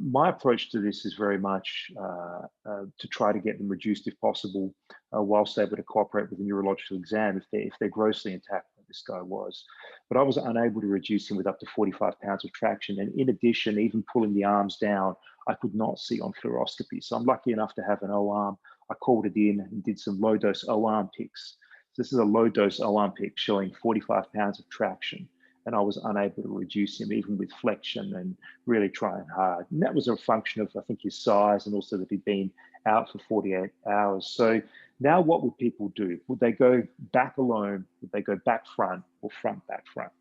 my approach to this is very much to try to get them reduced if possible, whilst able to cooperate with a neurological exam if they're grossly intact, like this guy was. But I was unable to reduce him with up to 45 pounds of traction. And in addition, even pulling the arms down, I could not see on fluoroscopy. So I'm lucky enough to have an O-arm. I called it in and did some low dose O-arm picks. So this is a low dose O-arm pick showing 45 pounds of traction. And I was unable to reduce him even with flexion and really trying hard. And that was a function of, I think, his size and also that he'd been out for 48 hours. So now what would people do? Would they go back alone? Would they go back front or front back front?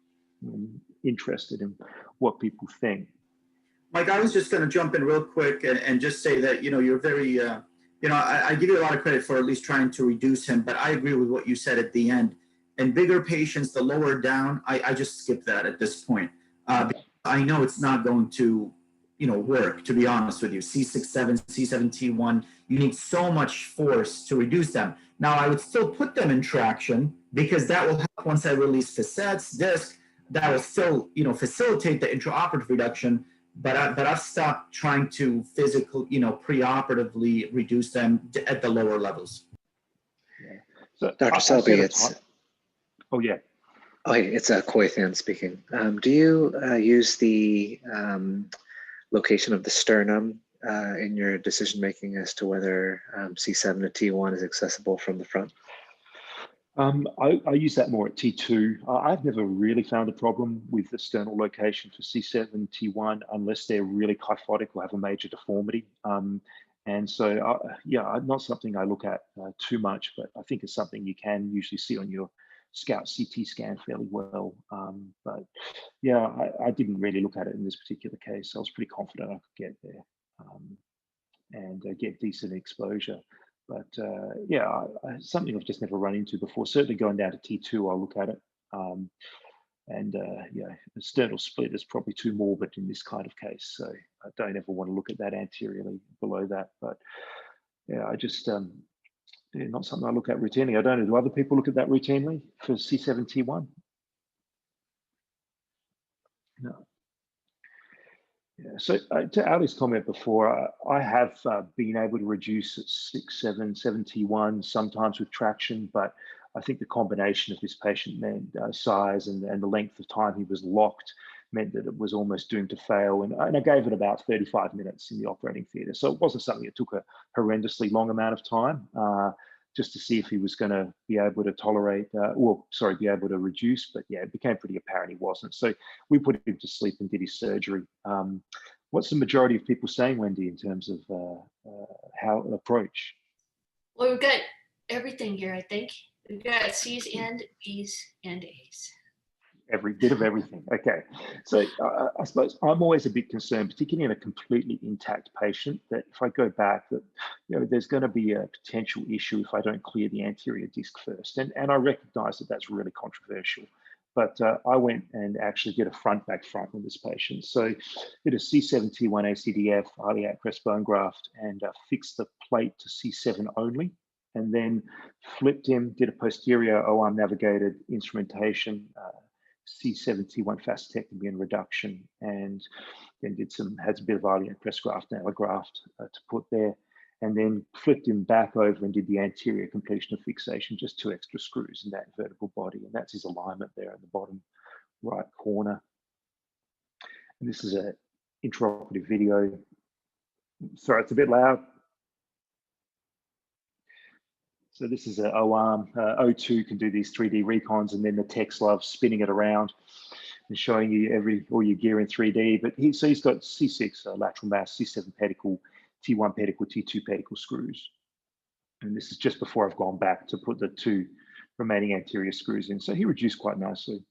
I'm interested in what people think. Mike, I was just going to jump in real quick and just say that, you're very, I give you a lot of credit for at least trying to reduce him, but I agree with what you said at the end. And bigger patients, the lower down, I just skip that at this point. I know it's not going to, work, to be honest with you. C6-7, C7T1, you need so much force to reduce them. Now, I would still put them in traction because that will help once I release facets, disc, that will still, facilitate the intraoperative reduction. But I've stopped trying to preoperatively reduce them at the lower levels. Yeah. So Dr. Selby, it's... Oh, yeah. Oh, hey, it's Koithan speaking. Do you use the location of the sternum in your decision-making as to whether C7 to T1 is accessible from the front? I use that more at T2. I've never really found a problem with the sternal location for C7, T1, unless they're really kyphotic or have a major deformity. And so, not something I look at too much, but I think it's something you can usually see on your scout CT scan fairly well. But yeah, I didn't really look at it in this particular case. I was pretty confident I could get there and get decent exposure. But yeah, something I've just never run into before. Certainly going down to T2, I'll look at it. And yeah, the sternal split is probably too morbid in this kind of case. So I don't ever want to look at that anteriorly below that. But yeah, I just, yeah, not something I look at routinely. I don't know, do other people look at that routinely for C7T1? No. Yeah, so to Ali's comment before, I have been able to reduce at 6, 7, 7T1, sometimes with traction, but I think the combination of this patient meant size and the length of time he was locked meant that it was almost doomed to fail. And I gave it about 35 minutes in the operating theatre. So it wasn't something that took a horrendously long amount of time, just to see if he was going to be able to tolerate, be able to reduce. But yeah, it became pretty apparent he wasn't. So we put him to sleep and did his surgery. What's the majority of people saying, Wendy, in terms of how approach? Well, we've got everything here, I think. We've got C's and B's and A's. Every bit of everything. Okay. So I suppose I'm always a bit concerned, particularly in a completely intact patient, that if I go back, that there's going to be a potential issue if I don't clear the anterior disc first. And I recognize that that's really controversial. But I went and actually did a front-back front on this patient. So did a C7T1 ACDF, iliac crest bone graft, and fixed the plate to C7 only. And then flipped him, did a posterior O-arm navigated instrumentation, C7T1 fascectomy and reduction, and then had a bit of iliac crest graft and allograft to put there, and then flipped him back over and did the anterior completion of fixation, just 2 extra screws in that vertebral body, and that's his alignment there in the bottom right corner. And this is an intraoperative video. Sorry, it's a bit loud. So this is an O-arm. O2 can do these 3D recons, and then the techs love spinning it around and showing you all your gear in 3D. But he's got C6 lateral mass, C7 pedicle, T1 pedicle, T2 pedicle screws. And this is just before I've gone back to put the 2 remaining anterior screws in. So he reduced quite nicely.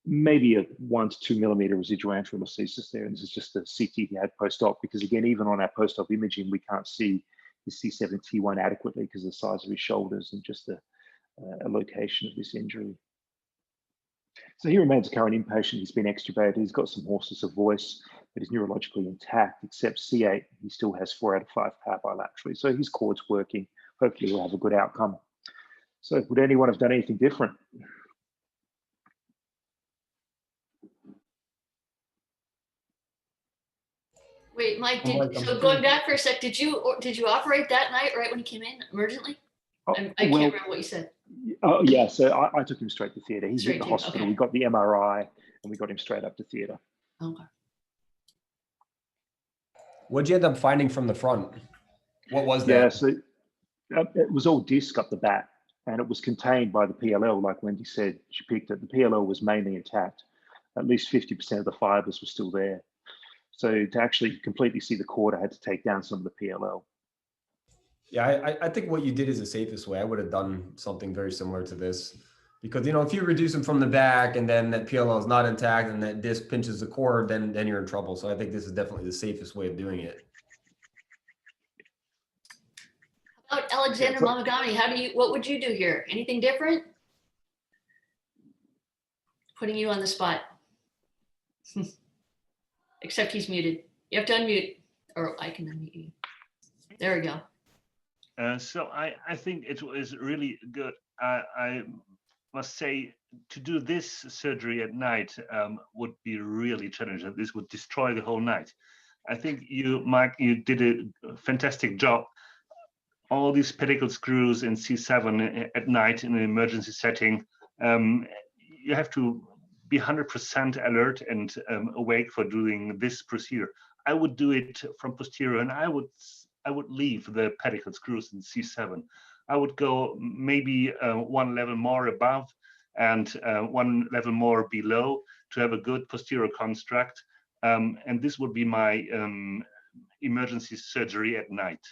Maybe a 1 to 2 millimeter residual antral prosthesis there. And this is just the CT he had post-op, because again, even on our post-op imaging, we can't see his C7T1 adequately because of the size of his shoulders and just a location of this injury. So he remains a current inpatient. He's been extubated. He's got some hoarseness of voice, but he's neurologically intact, except C8. He still has 4 out of 5 power bilaterally. So his cord's working. Hopefully he'll have a good outcome. So would anyone have done anything different? Wait, Mike, so going back for a sec, did you operate that night right when he came in emergently? I can't remember what you said. Oh yeah, so I took him straight to theatre. He's in the hospital. Okay. We got the MRI and we got him straight up to theatre. Okay. What'd you end up finding from the front? What was that? Yeah, so it was all disc up the back, and it was contained by the PLL, like Wendy said. She picked it. The PLL was mainly intact. At least 50% of the fibers were still there. So to actually completely see the cord, I had to take down some of the PLL. Yeah, I think what you did is the safest way. I would have done something very similar to this, because if you reduce them from the back and then that PLL is not intact and that disc pinches the cord, then you're in trouble. So I think this is definitely the safest way of doing it. How about Alexander Mamagami? What would you do here? Anything different? Putting you on the spot. Except he's muted. You have to unmute, or I can unmute you. There we go. So I think it was really good. I must say, to do this surgery at night would be really challenging. This would destroy the whole night. I think you, Mike, you did a fantastic job. All these pedicle screws in C7 at night in an emergency setting, you have to be 100% alert and awake for doing this procedure. I would do it from posterior, and I would leave the pedicle screws in C7. I would go maybe 1 level more above and 1 level more below to have a good posterior construct. And this would be my emergency surgery at night.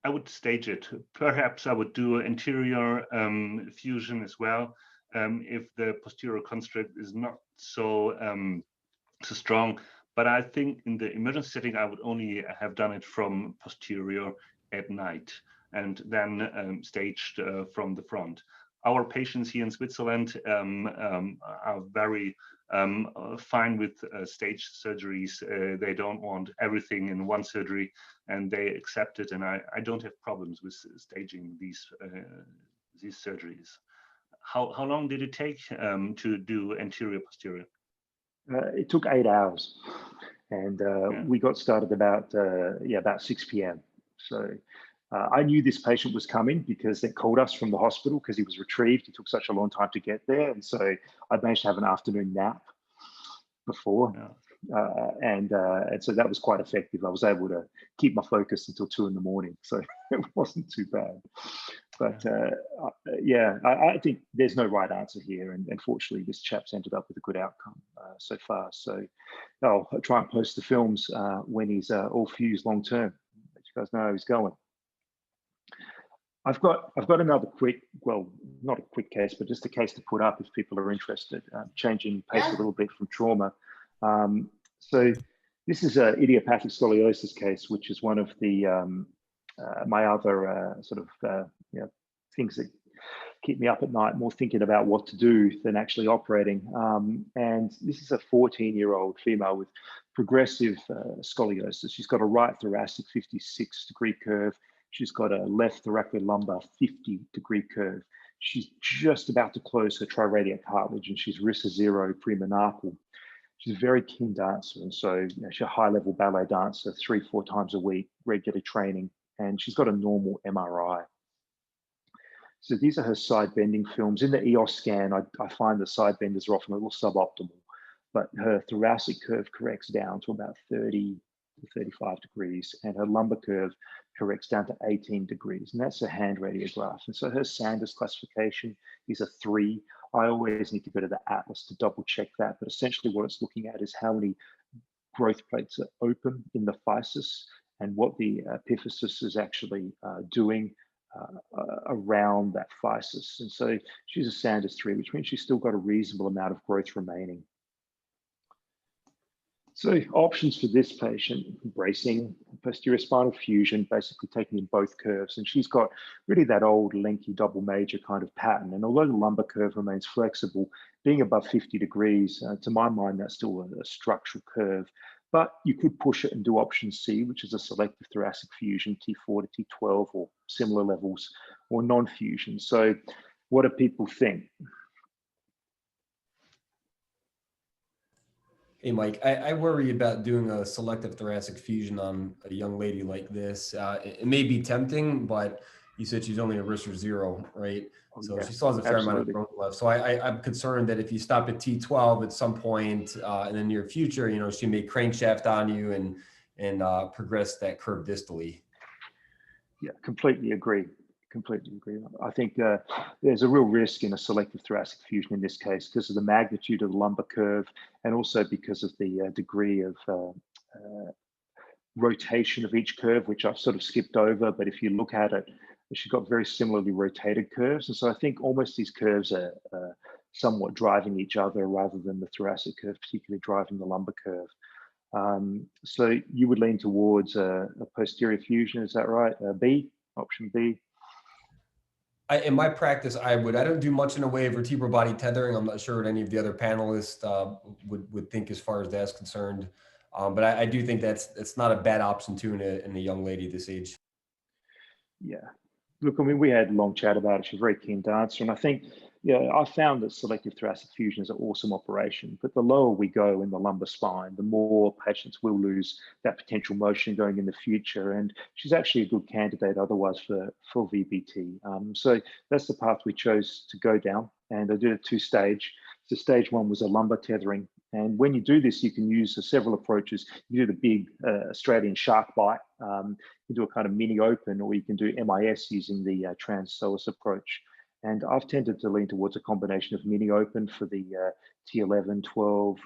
I would stage it. Perhaps I would do anterior fusion as well if the posterior construct is not so so strong. But I think in the emergency setting, I would only have done it from posterior at night and then staged from the front. Our patients here in Switzerland are very fine with staged surgeries. They don't want everything in one surgery, and they accept it. And I don't have problems with staging these surgeries. How long did it take to do anterior posterior? It took 8 hours, and we got started about 6 p.m. So I knew this patient was coming because they called us from the hospital because he was retrieved. It took such a long time to get there, and so I managed to have an afternoon nap before, and so that was quite effective. I was able to keep my focus until 2 in the morning, so it wasn't too bad. But I think there's no right answer here, and fortunately, this chap's ended up with a good outcome so far. So I'll try and post the films when he's all fused long term. Let you guys know how he's going. I've got another quick, well, not a quick case, but just a case to put up if people are interested. Changing pace a little bit from trauma. So this is an idiopathic scoliosis case, which is one of the my other things that keep me up at night, more thinking about what to do than actually operating. And this is a 14-year-old female with progressive scoliosis. She's got a right thoracic 56-degree curve. She's got a left thoracolumbar 50-degree curve. She's just about to close her triradiate cartilage, and she's RISA 0 premenarchal. She's a very keen dancer, and so she's a high-level ballet dancer, 3-4 times a week, regularly training, and she's got a normal MRI. So these are her side bending films. In the EOS scan, I find the side benders are often a little suboptimal, but her thoracic curve corrects down to about 30 to 35 degrees, and her lumbar curve corrects down to 18 degrees, and that's a hand radiograph. And so her Sanders classification is a 3. I always need to go to the atlas to double check that, but essentially what it's looking at is how many growth plates are open in the physis and what the epiphysis is actually doing around that physis. And so she's a Sanders 3, which means she's still got a reasonable amount of growth remaining. So options for this patient: bracing, posterior spinal fusion, basically taking in both curves. And she's got really that old Lenke double major kind of pattern. And although the lumbar curve remains flexible, being above 50 degrees, to my mind, that's still a structural curve. But you could push it and do option C, which is a selective thoracic fusion, T4 to T12 or similar levels, or non-fusion. So what do people think? Hey, Mike, I worry about doing a selective thoracic fusion on a young lady like this. It may be tempting, but you said she's only a RISA 0, right? So she still has a fair amount of growth left. So I'm concerned that if you stop at T12 at some point in the near future, she may crankshaft on you and progress that curve distally. Yeah, completely agree. Completely agree. I think there's a real risk in a selective thoracic fusion in this case because of the magnitude of the lumbar curve and also because of the degree of rotation of each curve, which I've sort of skipped over. But if you look at it, she's got very similarly rotated curves. And so I think almost these curves are somewhat driving each other rather than the thoracic curve, particularly driving the lumbar curve. So you would lean towards a posterior fusion, is that right? B, option B? In my practice, I don't do much in the way of vertebral body tethering. I'm not sure what any of the other panelists would think as far as that's concerned. But I do think that's not a bad option too in a young lady this age. Yeah. Look, I mean, we had a long chat about it. She's a very keen dancer. And I think, I found that selective thoracic fusion is an awesome operation. But the lower we go in the lumbar spine, the more patients will lose that potential motion going in the future. And she's actually a good candidate otherwise for VBT. So that's the path we chose to go down. And I did a 2-stage. So stage 1 was a lumbar tethering. And when you do this, you can use several approaches. You do the big Australian shark bite. You do a kind of mini open, or you can do MIS using the trans-psoas approach. And I've tended to lean towards a combination of mini open for the T11, 12,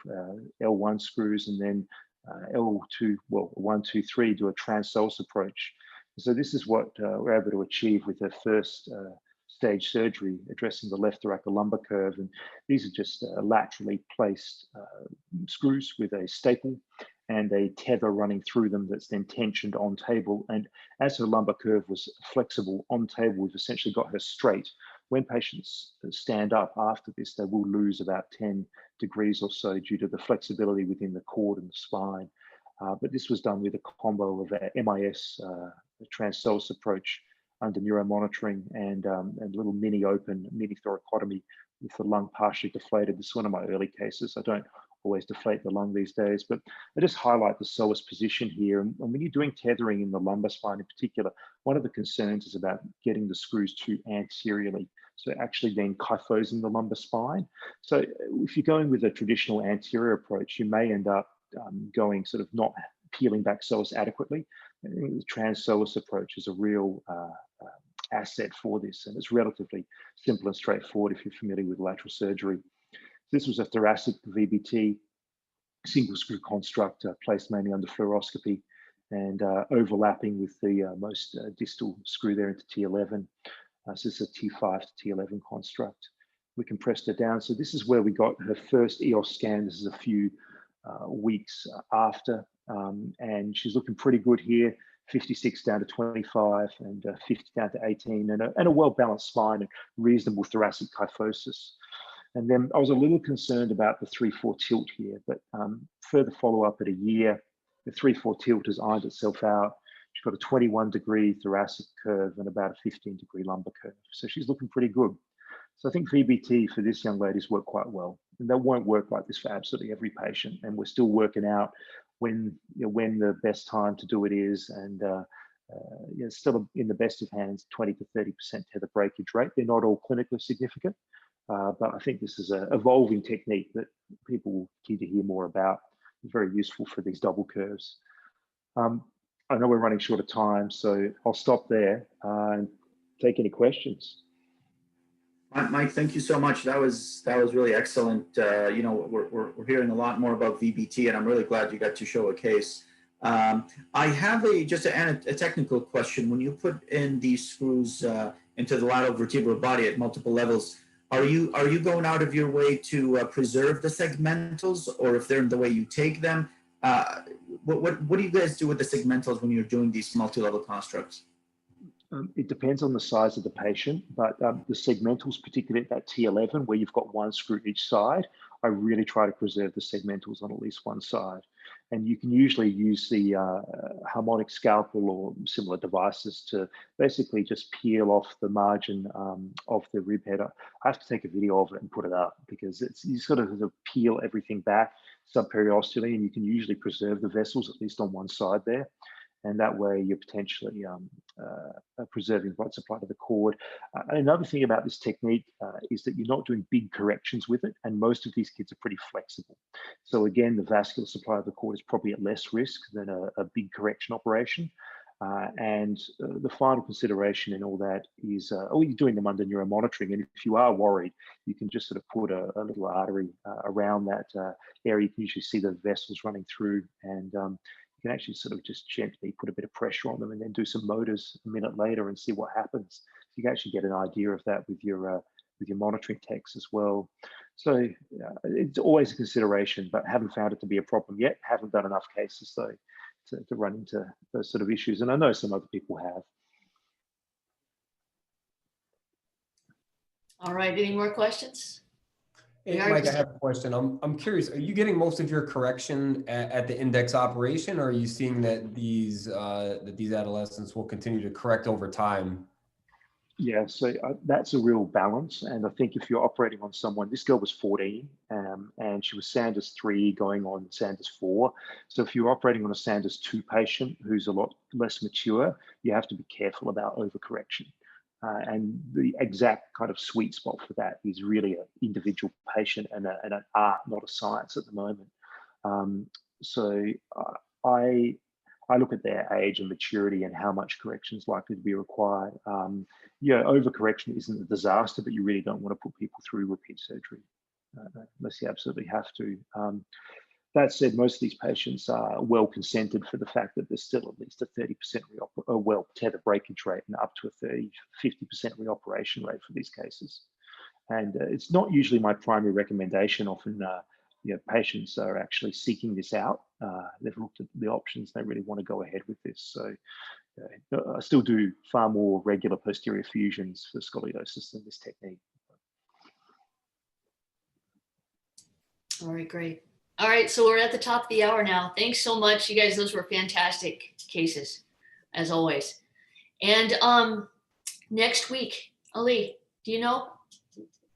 L1 screws, and then L2, 1, 2, 3, do a trans-psoas approach. So this is what we're able to achieve with her first stage surgery, addressing the left thoracolumbar curve. And these are just laterally placed screws with a staple and a tether running through them that's then tensioned on table. And as her lumbar curve was flexible on table, we've essentially got her straight. When patients stand up after this, they will lose about 10 degrees or so due to the flexibility within the cord and the spine. But this was done with a combo of a MIS, a transpsoas approach under neuromonitoring, and a little mini open, mini thoracotomy with the lung partially deflated. This is one of my early cases. I don't always deflate the lung these days, but I just highlight the psoas position here. And when you're doing tethering in the lumbar spine in particular, one of the concerns is about getting the screws too anteriorly. So actually then kyphosing the lumbar spine. So if you're going with a traditional anterior approach, you may end up going sort of not peeling back psoas adequately. I think the transpsoas approach is a real asset for this, and it's relatively simple and straightforward if you're familiar with lateral surgery. This was a thoracic VBT, single screw construct placed mainly under fluoroscopy and overlapping with the most distal screw there into T11. So this is a T5 to T11 construct. We compressed her down. So this is where we got her first EOS scan. This is a few weeks after, and she's looking pretty good here. 56 down to 25 and 50 down to 18, and a well-balanced spine and reasonable thoracic kyphosis. And then I was a little concerned about the 3-4 tilt here, but further follow-up at a year, the 3-4 tilt has ironed itself out. She's got a 21-degree thoracic curve and about a 15-degree lumbar curve. So she's looking pretty good. So I think VBT for this young lady's worked quite well. And that won't work like this for absolutely every patient. And we're still working out when the best time to do it is. And still in the best of hands, 20 to 30% tether breakage rate. They're not all clinically significant. But I think this is an evolving technique that people will keen to hear more about. It's very useful for these double curves. I know we're running short of time, so I'll stop there and take any questions. Mike, thank you so much. That was really excellent. We're hearing a lot more about VBT, and I'm really glad you got to show a case. I have a technical question. When you put in these screws into the lateral vertebral body at multiple levels, are you going out of your way to preserve the segmentals, or if they're in the way you take them? What do you guys do with the segmentals when you're doing these multi-level constructs? It depends on the size of the patient, but the segmentals, particularly at that T11, where you've got one screw each side, I really try to preserve the segmentals on at least one side. And you can usually use the harmonic scalpel or similar devices to basically just peel off the margin of the rib head. I have to take a video of it and put it up because you sort of peel everything back subperiosteally, and you can usually preserve the vessels at least on one side there. And that way you're potentially preserving blood supply to the cord. Another thing about this technique is that you're not doing big corrections with it, and most of these kids are pretty flexible. So again, the vascular supply of the cord is probably at less risk than a big correction operation. And the final consideration in all that is, you're doing them under neuromonitoring, and if you are worried, you can just sort of put a little artery around that area. You can usually see the vessels running through, and you can actually sort of just gently put a bit of pressure on them and then do some motors a minute later and see what happens. So you can actually get an idea of that with your monitoring techs as well. So it's always a consideration, but haven't found it to be a problem yet. Haven't done enough cases though to run into those sort of issues. And I know some other people have. All right, any more questions? Hey, Mike, I have a question. I'm curious, are you getting most of your correction at the index operation, or are you seeing that these adolescents will continue to correct over time? Yeah, so that's a real balance. And I think if you're operating on someone, this girl was 14 and she was Sanders 3 going on Sanders 4. So if you're operating on a Sanders 2 patient who's a lot less mature, you have to be careful about overcorrection. And the exact kind of sweet spot for that is really an individual patient and an art, not a science at the moment. So I look at their age and maturity and how much correction is likely to be required. Overcorrection isn't a disaster, but you really don't want to put people through repeat surgery unless you absolutely have to. That said, most of these patients are well consented for the fact that there's still at least a 30% tether breakage rate and up to a 50% reoperation rate for these cases. And it's not usually my primary recommendation. Often, patients are actually seeking this out. They've looked at the options. They really want to go ahead with this. So I still do far more regular posterior fusions for scoliosis than this technique. All right, great. All right, so we're at the top of the hour now. Thanks so much, you guys. Those were fantastic cases, as always. And next week, Ali, do you know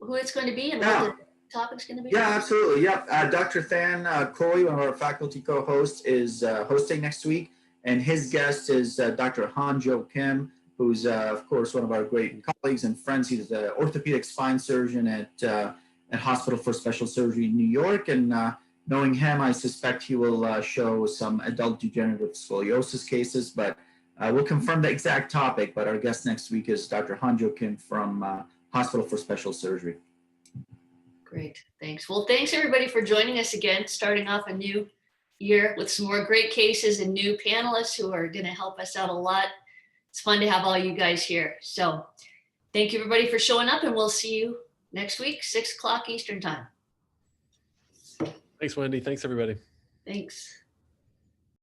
who it's going to be and what the topic's going to be? Yeah, absolutely. Yep. Dr. Than Khoi, one of our faculty co-hosts, is hosting next week. And his guest is Dr. Han-Jo Kim, who's, of course, one of our great colleagues and friends. He's the orthopedic spine surgeon at Hospital for Special Surgery in New York. And knowing him, I suspect he will show some adult degenerative scoliosis cases. But we'll confirm the exact topic. But our guest next week is Dr. Han-Jo Kim from Hospital for Special Surgery. Great, thanks. Well, thanks everybody for joining us again, starting off a new year with some more great cases and new panelists who are going to help us out a lot. It's fun to have all you guys here. So thank you everybody for showing up, and we'll see you next week, 6 o'clock Eastern time. Thanks, Wendy. Thanks, everybody. Thanks.